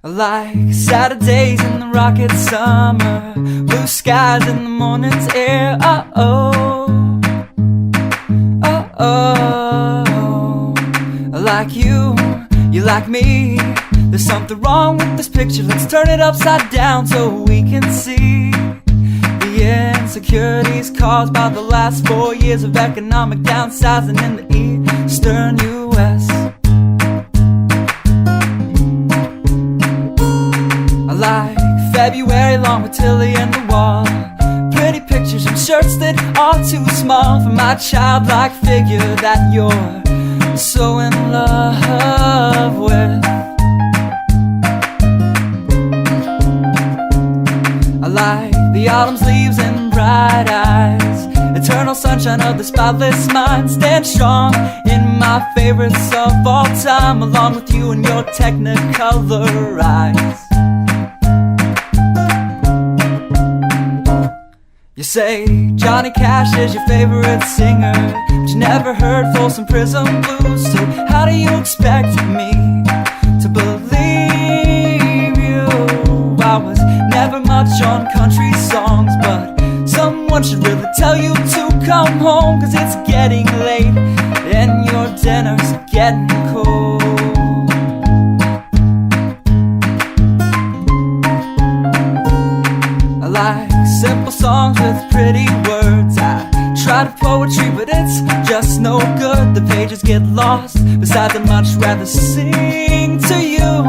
Like Saturdays in the rocket summer, blue skies in the morning's air. Oh, oh, oh. Like you like me. There's something wrong with this picture. Let's turn it upside down so we can see the insecurities caused by the last 4 years of economic downsizing in the eastern U.S. I like February long with Tilly and the wall, pretty pictures and shirts that are too small for my childlike figure that you're so in love with. I like the autumn's leaves and bright eyes, eternal sunshine of the spotless mind. Stand strong in my favorites of all time, along with you and your technicolor eyes. You say Johnny Cash is your favorite singer, but you never heard Folsom Prison Blues. So how do you expect me to believe you? I was never much on country songs, but someone should really tell you to come home, 'cause it's getting late and your dinner's getting cold. I like simple songs with pretty words. I try to poetry, but it's just no good. The pages get lost. Besides, I'd much rather sing to you.